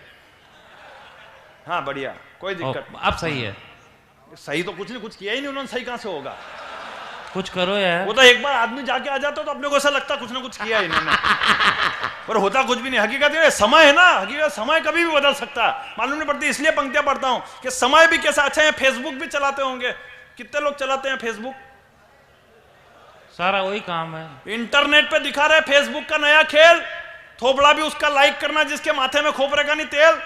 हाँ बढ़िया, कोई दिक्कत नहीं। अब सही है। सही तो कुछ नहीं, कुछ किया ही नहीं उन्होंने, सही कहां से होगा। कुछ करो यार। वो तो एक बार आदमी जाके आ जाता तो अपने को ऐसा लगता कुछ ना कुछ किया ही इन्होंने, पर होता कुछ भी नहीं। हकीकत ये समय है ना, हकीकत समय कभी भी बदल सकता है, मालूम नहीं पड़ती। इसलिए पंक्तियां पढ़ता हूं कि समय भी कैसा अच्छा है। फेसबुक भी चलाते होंगे, कितने लोग चलाते हैं फेसबुक? सारा वही काम है। इंटरनेट पे दिखा रहे फेसबुक का नया खेल, थोपड़ा भी उसका लाइक करना जिसके माथे में खोपरे का नहीं तेल।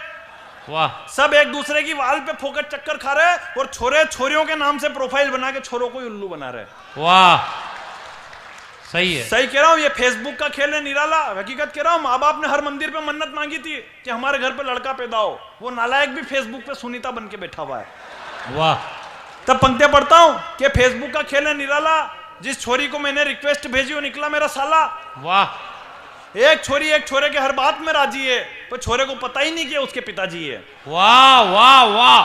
वाह, सब एक दूसरे की वाल पे फोकट चक्कर खा रहे, और छोरे छोरियों के नाम से प्रोफाइल बना के छोरों को उल्लू बना रहे। वाह, सही है। सही कह रहा हूं, ये फेसबुक का खेल है निराला। हकीकत कह रहा हूं, माँ बाप ने हर मंदिर पे मन्नत मांगी थी कि हमारे घर पे लड़का पैदा हो। वो नालायक भी फेसबुक पे सुनीता बन के बैठा हुआ है। वाह। तब पंक्तियां पढ़ता हूं कि फेसबुक का खेल है निराला, जिस छोरी को मैंने रिक्वेस्ट भेजी वो निकला मेरा साला। वाह। एक छोरी एक छोरे के हर बात में राजी है, पर छोरे को पता ही नहीं कि उसके पिताजी है। वाह वाह वाह।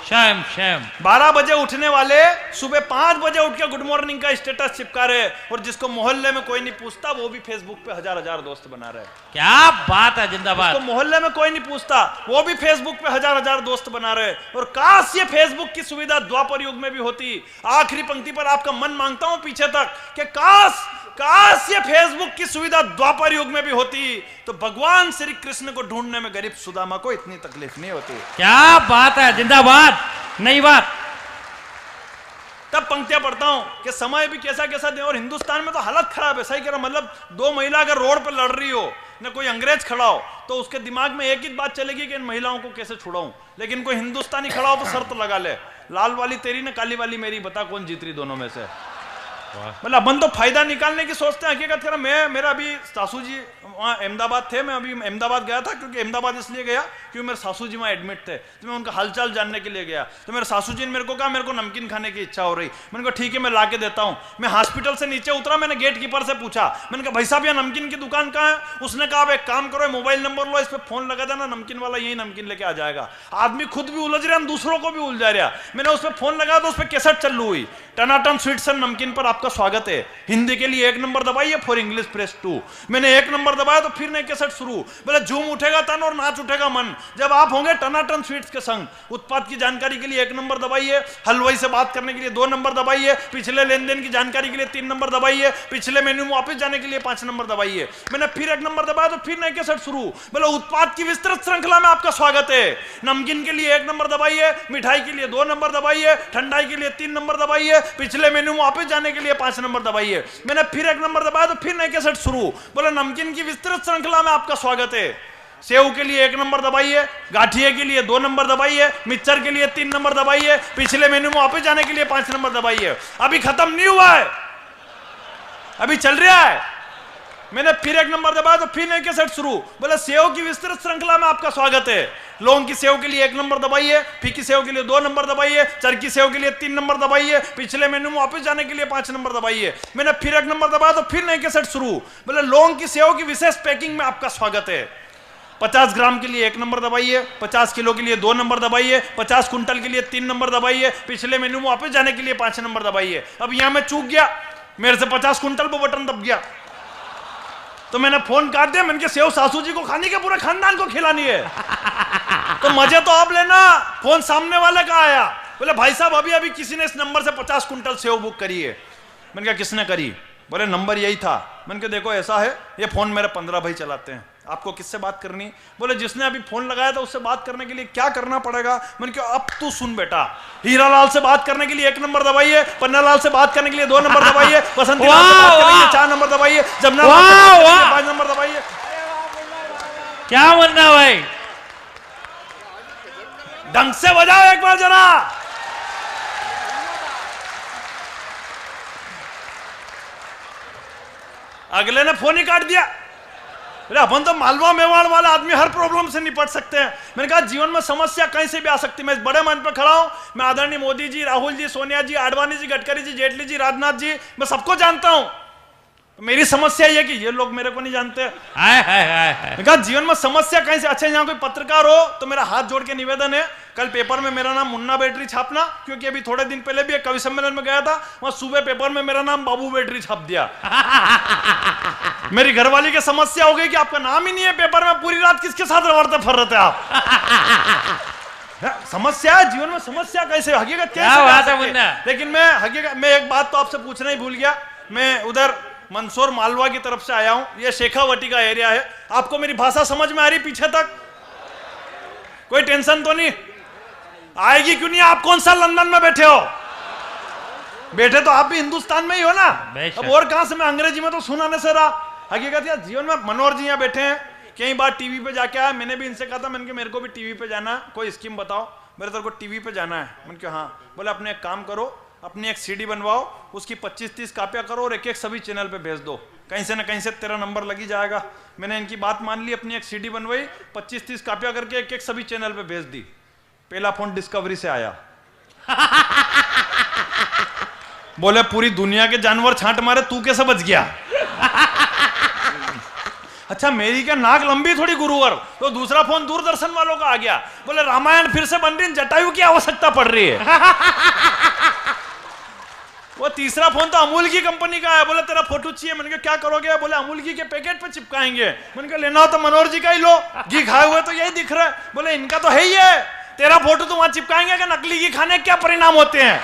शैम शैम 12 बजे उठने वाले सुबह 5 बजे उठ के गुड मॉर्निंग का स्टेटस चिपका रहे, और जिसको मोहल्ले में कोई नहीं पूछता वो भी फेसबुक पे हजार हजार दोस्त बना रहे। क्या बात है, जिंदाबाद। तो मोहल्ले में कोई नहीं पूछता वो भी फेसबुक पे हजार हजार दोस्त बना रहे। और काश ये फेसबुक की सुविधा द्वापर युग में भी होती। आखिरी पंक्ति पर आपका मन मांगता हूं पीछे तक कि काश ये फेसबुक की सुविधा द्वापर युग में भी होती, तो भगवान श्री कृष्ण को ढूंढने में गरीब सुदामा को इतनी तकलीफ नहीं होती। क्या बात है, जिंदाबाद। नई बात। तब पंक्तियां पढ़ता हूं कि समय भी कैसा कैसा दे, और हिंदुस्तान में तो हालत खराब है। सही कह रहा, मतलब 2 महिला अगर रोड पर लड़ रही हो न कोई अंग्रेज खड़ा हो तो उसके दिमाग में एक ही बात चलेगी कि इन महिलाओं को कैसे छुड़ाऊं। लेकिन कोई हिंदुस्तानी खड़ा हो तो शर्त लगा ले, लाल वाली तेरी न काली वाली मेरी, बता कौन जीत रही दोनों में से। मतलब अपन तो फायदा निकालने की सोचते हैं। हकीकत कह मेरा अभी सासू जी वहाँ अहमदाबाद थे, मैं अभी अहमदाबाद गया था, क्योंकि अहमदाबाद इसलिए गया क्योंकि मेरे सासू जी वहाँ एडमिट थे, तो मैं उनका हालचाल जानने के लिए गया। तो मेरे सासू जी ने मेरे को कहा मेरे को नमकीन खाने की इच्छा हो रही। मैंने कहा ठीक है मैं ला के देता हूँ। मैं हॉस्पिटल से नीचे उतरा, मैंने गेट कीपर से पूछा, मैंने कहा भाई साहब यहाँ नमकीन की दुकान कहाँ है? उसने कहा आप एक काम करो, मोबाइल नंबर लो, इस पर फोन लगा देना, नमकीन वाला यही नमकीन लेके आ जाएगा। आदमी खुद भी उलझ रहा, दूसरों को भी उलझा रहा। मैंने उस पर फोन लगाया तो उस पर कैसेट चालू हुई, टनाटन स्वीट्स एंड नमकीन पर आपका स्वागत है, हिंदी के लिए 1 नंबर दबाइए, फॉर इंग्लिश प्रेस 2। मैंने 1 नंबर दबाया तो फिर नई कैसेट शुरू। बोले झूम उठेगा तन और नाच उठेगा मन जब आप होंगे टनाटन स्वीट्स के संग। उत्पाद की जानकारी के लिए 1 नंबर दबाइए, हलवाई से बात करने के लिए 2 नंबर दबाइए, पिछले लेन देन की जानकारी के लिए 3 नंबर दबाइए, पिछले मेन्यू में वापस जाने के लिए 5 नंबर दबाइए। मैंने फिर 1 नंबर दबाया तो फिर नई कैसेट शुरू। बोले उत्पाद की विस्तृत श्रृंखला में आपका स्वागत है, नमकीन के लिए 1 नंबर दबाइए, मिठाई के लिए 2 नंबर दबाइए, ठंडाई के लिए 3 नंबर दबाइए, पिछले मेन्यू में वापस जाने के लिए 5 नंबर दबाइए। मैंने फिर 1 नंबर दबाया तो फिर नई कैसेट शुरू। बोले नमकीन की विस्तृत श्रृंखला में आपका स्वागत है, सेव के लिए 1 नंबर दबाइए, गाठिए के लिए 2 नंबर दबाइए, मिक्सचर के लिए 3 नंबर दबाइए, पिछले मेन्यू में वापस जाने के लिए 5 नंबर दबाइए। अभी खत्म नहीं हुआ है, अभी चल रहा है। मैंने फिर 1 नंबर दबाया तो फिर नई कैसेट शुरू। बोले सेव की विस्तृत श्रृंखला में आपका स्वागत है, लौंग की सेव के लिए 1 नंबर दबाइए, फीकी सेव के लिए 2 नंबर दबाइए, चरकी सेव के लिए 3 नंबर दबाइए, पिछले मेन्यू में वापस जाने के लिए 5 नंबर दबाइए। मैंने फिर 1 नंबर दबाया तो फिर नई कैसेट शुरू। बोले लौंग की सेव की विशेष पैकिंग में आपका स्वागत है, 50 ग्राम के लिए 1 नंबर दबाइए, 50 किलो के लिए 2 नंबर दबाइए, 50 कुंटल के लिए 3 नंबर दबाइए, पिछले मेन्यू में वापस जाने के लिए 5 नंबर दबाइए। अब यहां मैं चूक गया, मेरे से 50 कुंटल पर बटन दब गया, तो मैंने फोन काट दिया। मैंने कहा सेव सासू जी को खानी के पूरे खानदान को खिलानी है, तो मजे तो आप लेना। फोन सामने वाले का आया, बोले भाई साहब अभी अभी किसी ने इस नंबर से 50 कुंटल सेव बुक करी है। मैंने कहा किसने करी? बोले नंबर यही था। मैंने कहा देखो ऐसा है, ये फोन मेरे 15 भाई चलाते हैं, आपको किससे बात करनी? बोले जिसने अभी फोन लगाया था उससे बात करने के लिए क्या करना पड़ेगा? मैंने कहा अब तू सुन बेटा, हीरालाल से बात करने के लिए 1 नंबर दबाइए, पन्नालाल से बात करने के लिए 2 नंबर दबाइए, बसंती लाल से बात करने के लिए 4 नंबर दबाइए, जमुना लाल से बात करने के लिए 5 नंबर दबाइए। क्या बनना भाई, ढंग से बजाओ एक बार जरा। अगले ने फोन ही काट दिया। अपन तो मालवा मेवाड़ वाला आदमी हर प्रॉब्लम से निपट सकते हैं। मैंने कहा जीवन में समस्या कहीं से भी आ सकती है। मैं इस बड़े मंच पर खड़ा हूं, मैं आदरणीय मोदी जी, राहुल जी, सोनिया जी, आडवाणी जी, गडकरी जी, जेटली जी, राजनाथ जी, मैं सबको जानता हूं। मेरी समस्या ये कि ये लोग मेरे को नहीं जानते। मैंने कहा जीवन में समस्या कहीं से। अच्छा यहाँ कोई पत्रकार हो तो मेरा हाथ जोड़ के निवेदन है, कल पेपर में मेरा नाम मुन्ना बैटरी छापना, क्योंकि अभी थोड़े दिन पहले भी एक कवि सम्मेलन में गया था, वहां सुबह पेपर में मेरा नाम बाबू बैटरी छाप दिया। मेरी घरवाली की समस्या हो गई कि आपका नाम ही नहीं है पेपर में, पूरी रात किसके साथ रवड़ते फिर रहे थे आप। समस्या है जीवन में, समस्या कैसे, हकीकत कैसे। लेकिन मैं हकीकत में एक बात तो आपसे पूछना ही भूल गया। मैं उधर मंदसौर मालवा की तरफ से आया हूं, ये शेखावटी का एरिया है। आपको मेरी भाषा समझ में आ रही पीछे तक? कोई टेंशन तो नहीं आएगी? क्यों नहीं? आप कौन सा लंदन में बैठे हो? बैठे तो आप भी हिंदुस्तान में ही हो ना। अब और कहां से मैं अंग्रेजी में तो सुनाने से रहा। हकीकत यार जीवन में मनोहर जी यहाँ बैठे हैं, कई बार टीवी पे जाके आया। मैंने भी इनसे कहा था, मैंने कहा मेरे को भी टीवी पे जाना है, कोई स्कीम बताओ। मेरे तेरे को टीवी पे जाना है। मैंने कहा हाँ। बोले अपने एक काम करो, अपनी एक सीडी बनवाओ, उसकी 25-30 कापियां करो और एक सभी चैनल पे भेज दो, कहीं से ना कहीं से तेरा नंबर लगी जाएगा। मैंने इनकी बात मान ली, अपनी एक सीडी बनवाई, 25-30 कापियां करके एक सभी चैनल पे भेज दी। पहला फोन डिस्कवरी से आया। बोले पूरी दुनिया के जानवर छांट मारे, तू कैसे बच गया? अच्छा मेरी क्या नाक लंबी थोड़ी गुरुवर। तो दूसरा फोन दूरदर्शन वालों का आ गया, बोले रामायण फिर से बन रही, जटायु की आवश्यकता पड़ रही है। वो तीसरा फोन तो अमूल की कंपनी का है, बोले तेरा फोटो चाहिए। मैंने कहा क्या करोगे, बोले अमूल घी के पैकेट पे चिपकाएंगे। मैंने कहा लेना हो तो मनोहर जी का ही लो, घी खाए हुए तो यही दिख रहा है। बोले इनका तो है ही है, तेरा फोटो तो वहां चिपकाएंगे कि नकली घी खाने क्या परिणाम होते हैं।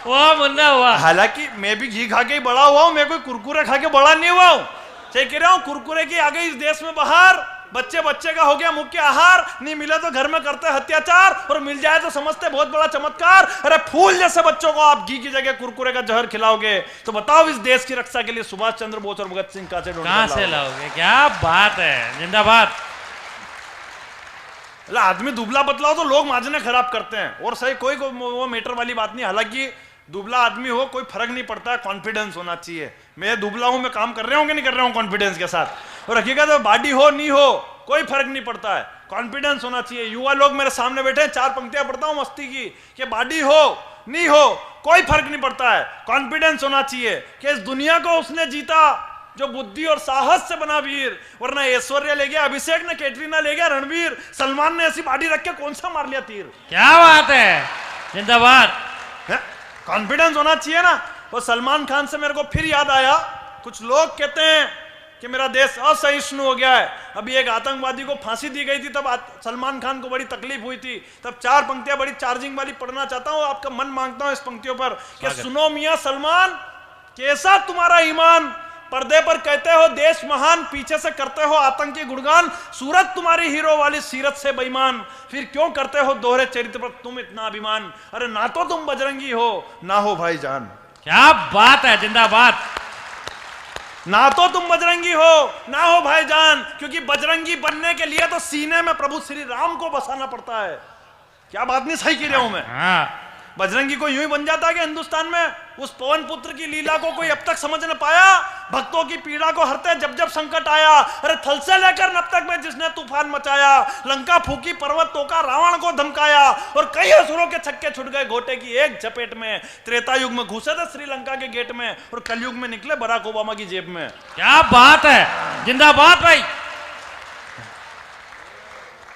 वाह मुन्ना हुआ। हालांकि मैं भी घी खा के ही बड़ा हुआ हूं, मैं कोई कुरकुरे खा के बड़ा नहीं हुआ हूं। सही कह रहा हूं, कुरकुरे की आ गई इस देश में बाहर, बच्चे बच्चे का हो गया मुख्य आहार, नहीं मिले तो घर में करते अत्याचार, और मिल जाए तो समझते बहुत बड़ा चमत्कार। अरे फूल जैसे बच्चों को आप घी की जगह कुरकुरे का जहर खिलाओगे तो बताओ इस देश की रक्षा के लिए सुभाष चंद्र बोस और भगत सिंह कहां से लाओगे? क्या बात है, जिंदाबाद। आदमी दुबला पतला हो तो लोग माजने खराब करते हैं, और सही कोई वो मैटर वाली बात नहीं। हालांकि दुबला आदमी हो कोई फर्क नहीं पड़ता, कॉन्फिडेंस होना चाहिए। मैं दुबला हूं, मैं काम कर रहा हूं कि नहीं कर रहा हूं कॉन्फिडेंस के साथ। और हकीकत है बॉडी हो नहीं हो कोई फर्क नहीं पड़ता है, कॉन्फिडेंस होना चाहिए। युवा लोग मेरे सामने बैठे हैं, 4 पंक्तियां पढ़ता हूं मस्ती की, कि बॉडी हो नहीं हो कोई फर्क नहीं पड़ता है, कॉन्फिडेंस होना चाहिए कि इस दुनिया को उसने जीता जो बुद्धि और साहस से बना वीर। वरना ऐश्वर्या ले गया अभिषेक ने, कैटरीना ले गया रणवीर, सलमान ने ऐसी बॉडी रख के कौन सा मार लिया तीर। क्या बात है, जिंदाबाद। कॉन्फिडेंस होना चाहिए ना। वो सलमान खान से मेरे को फिर याद आया, कुछ लोग कहते हैं कि मेरा देश असहिष्णु हो गया है। अभी एक आतंकवादी को फांसी दी गई थी, तब सलमान खान को बड़ी तकलीफ हुई थी। तब 4 पंक्तियां बड़ी चार्जिंग वाली पढ़ना चाहता हूं, आपका मन मांगता हूं इस पंक्तियों पर कि सुनो मियां सलमान, कैसा तुम्हारा ईमान, पर्दे पर कहते हो देश महान, पीछे से करते हो आतंकी गुणगान, सूरत तुम्हारी हीरो वाली सीरत से बेईमान, फिर क्यों करते हो दोहरे चरित्र पर तुम इतना अभिमान। अरे ना तो तुम बजरंगी हो ना हो भाईजान। क्या बात है, जिंदाबाद। ना तो तुम बजरंगी हो ना हो भाईजान, क्योंकि बजरंगी बनने के लिए तो सीने में प्रभु श्री राम को बसाना पड़ता है। क्या बात नहीं सही कह रहा हूं मैं? हाँ। बजरंगी को यूं ही बन जाता है कि हिंदुस्तान में उस पवन पुत्र की लीला को कोई अब तक समझ न पाया। भक्तों की पीड़ा को हरते जब जब संकट आया, अरे थल से लेकर नब तक में जिसने तूफान मचाया, लंका फूकी पर्वतों का रावण को धमकाया, और कई असुरों के छक्के छुट गए घोटे की एक झपेट में। त्रेता युग में घुसे थे श्रीलंका के गेट में, और कलयुग में निकले बराक ओबामा की जेब में। क्या बात है, जिंदाबाद भाई।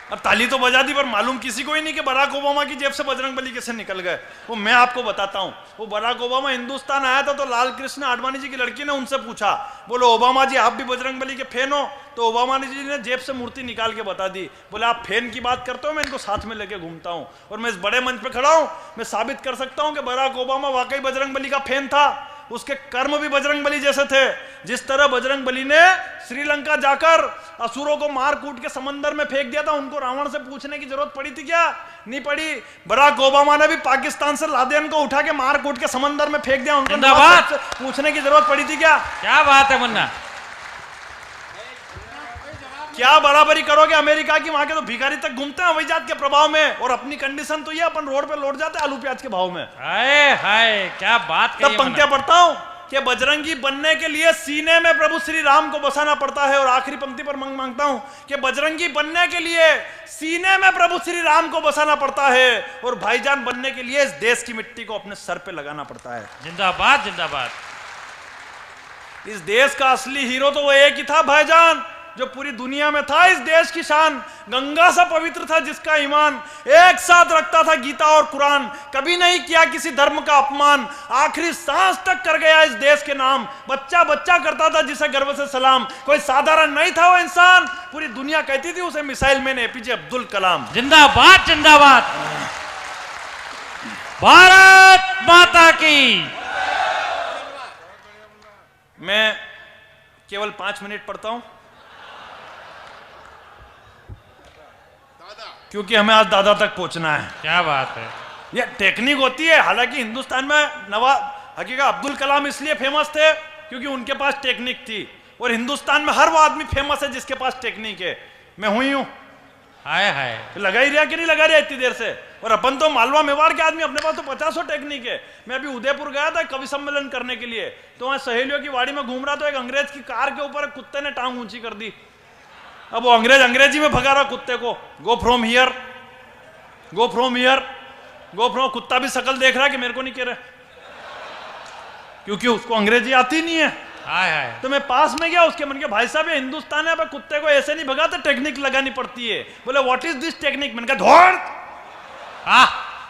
अब ताली तो बजा दी, पर मालूम किसी को ही नहीं कि बराक ओबामा की जेब से बजरंगबली कैसे निकल गए। वो मैं आपको बताता हूं। वो बराक ओबामा हिंदुस्तान आया था तो लाल कृष्ण आडवाणी जी की लड़की ने उनसे पूछा, बोलो ओबामा जी आप भी बजरंगबली के फैन हो? तो ओबामा जी ने जेब से मूर्ति निकाल के बता दी। बोले आप फैन की बात करते हो, मैं इनको साथ में लेके घूमता हूं, और मैं इस बड़े मंच पे खड़ा हूं, मैं साबित कर सकता हूं कि बराक ओबामा वाकई बजरंगबली का फैन था। उसके कर्म भी बजरंगबली जैसे थे। जिस तरह बजरंगबली ने श्रीलंका जाकर असुरों को मार कूट के समंदर में फेंक दिया था, उनको रावण से पूछने की जरूरत पड़ी थी क्या? नहीं पड़ी। बराक ओबामा ने भी पाकिस्तान से लादेन को उठा के मार कूट के समंदर में फेंक दिया, उनको पूछने की जरूरत पड़ी थी क्या? क्या बात है मुन्ना। क्या बराबरी करोगे अमेरिका की? वहां के तो भिखारी तक घूमते हैं अभिजात के प्रभाव में, और अपनी कंडीशन तो ये अपन रोड पे लौट जाते हैं आलू प्याज के भाव में। हाय हाय, क्या बात कही। तब पंक्तियां पढ़ता हूं कि बजरंगी बनने के लिए सीने में प्रभु श्री राम को बसाना पड़ता है। और आखिरी पंक्ति पर मांगता हूं कि बजरंगी बनने के लिए सीने में प्रभु श्री राम को बसाना पड़ता है, और भाईजान बनने के लिए इस देश की मिट्टी को अपने सर पे लगाना पड़ता है। जिंदाबाद जिंदाबाद। इस देश का असली हीरो तो वो एक ही था भाईजान, जो पूरी दुनिया में था इस देश की शान। गंगा सा पवित्र था जिसका ईमान, एक साथ रखता था गीता और कुरान, कभी नहीं किया किसी धर्म का अपमान, आखिरी सांस तक कर गया इस देश के नाम, बच्चा बच्चा करता था जिसे गर्व से सलाम। कोई साधारण नहीं था वो इंसान, पूरी दुनिया कहती थी उसे missile man APJ Abdul Kalam. जिंदाबाद जिंदाबाद। भारत माता की। मैं केवल 5 मिनट पढ़ता हूं, क्योंकि हमें आज दादा तक पहुंचना है। क्या बात है। ये टेक्निक होती है। हालांकि हिंदुस्तान में हकीकत अब्दुल कलाम इसलिए फेमस थे क्योंकि उनके पास टेक्निक थी, और हिंदुस्तान में हर वो आदमी फेमस है जिसके पास टेक्निक है। मैं हुई हूं। हाय हाय। लगा ही रहा कि नहीं लगा रहा इतनी देर से? और अपन तो मालवा मेवाड़ के आदमी, अपने पास तो 50 टेक्निक है। मैं अभी उदयपुर गया था कवि सम्मेलन करने के लिए, तो वहां सहेलियों की वाड़ी में घूम रहा, तो एक अंग्रेज की कार के ऊपर कुत्ते ने टांग ऊंची कर दी। अब वो अंग्रेज अंग्रेजी में भगा रहा कुत्ते को, go from here, go from here, go from. कुत्ता भी शकल देख रहा है कि मेरे को नहीं कह रहा, क्योंकि उसको अंग्रेजी आती नहीं है। हाय हाय। तो मैं पास में गया, उसके मन के भाई साहब ये हिंदुस्तान है, कुत्ते को ऐसे नहीं भगाते, टेक्निक लगानी पड़ती है। बोले व्हाट इज दिस टेक्निक? मैंने कहा धौड़,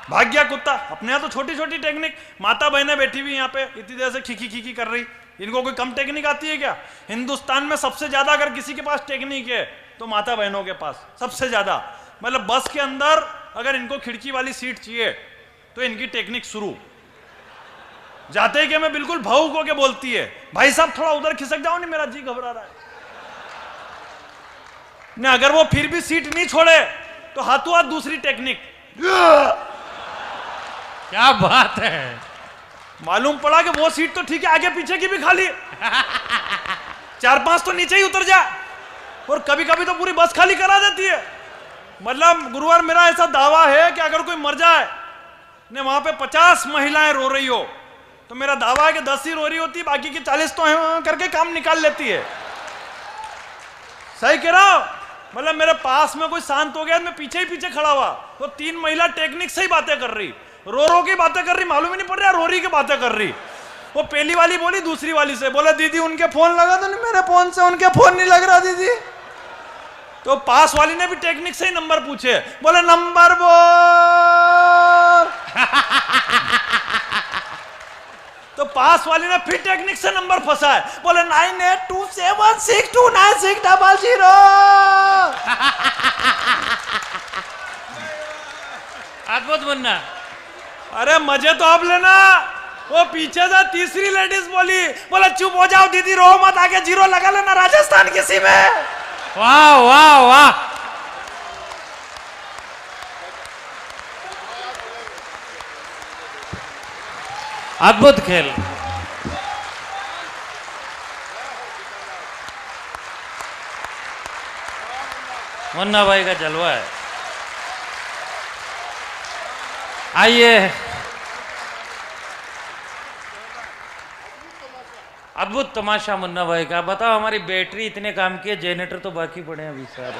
भाग गया कुत्ता। अपने यहाँ तो छोटी छोटी टेक्निक, माता बहनें बैठी हुई यहाँ पे इतनी देर से खीखी खीखी कर रही, इनको कोई कम टेक्निक आती है क्या? हिंदुस्तान में सबसे ज्यादा अगर किसी के पास टेक्निक है तो माता बहनों के पास सबसे ज्यादा। मतलब बस के अंदर अगर इनको खिड़की वाली सीट चाहिए तो इनकी टेक्निक शुरू। जाते ही कि मैं बिल्कुल भावुक होके बोलती है, भाई साहब थोड़ा उधर खिसक जाओ, नहीं मेरा जी घबरा रहा है। नहीं, अगर वो फिर भी सीट नहीं छोड़े तो हाथों हाथ दूसरी टेक्निक। क्या बात है। मालूम पड़ा कि वो सीट तो ठीक है, आगे पीछे की भी खाली, 4-5 तो नीचे ही उतर जा, और कभी कभी तो पूरी बस खाली करा देती है। मतलब गुरुवार मेरा ऐसा दावा है कि अगर कोई मर जाए ने वहां पे 50 महिलाएं रो रही हो तो मेरा दावा है कि 10 ही रो रही होती, बाकी की 40 तो करके काम निकाल लेती है। सही कह रहा हूं? मतलब मेरे पास में कोई शांत हो गया, मैं पीछे ही पीछे खड़ा हुआ तो 3 महिला टेक्निक से ही बातें कर रही, रो रो की बातें कर रही, मालूम ही नहीं पड़ रहा रो रही की बातें कर रही। वो पहली वाली बोली दूसरी वाली से, बोला दीदी उनके फोन लगा तो नहीं, मेरे फोन से उनके फोन नहीं लग रहा दीदी। तो पास वाली ने भी टेक्निक से ही नंबर पूछे, बोले नंबर बोल। तो पास वाली ने फिर टेक्निक से नंबर फंसा है, बोले 9827629600। अद्भुत मुन्ना। अरे मजे तो अब लेना। वो पीछे से तीसरी लेडीज बोली, बोला चुप हो जाओ दीदी, रो मत, आगे जीरो लगा लेना राजस्थान किसी में। वाह वाह वाह। अद्भुत खेल। मुन्ना भाई का जलवा है। आइए, अद्भुत तमाशा मुन्ना भाई का। बताओ, हमारी बैटरी इतने काम की है, जनरेटर तो बाकी पड़े हैं अभी सारे।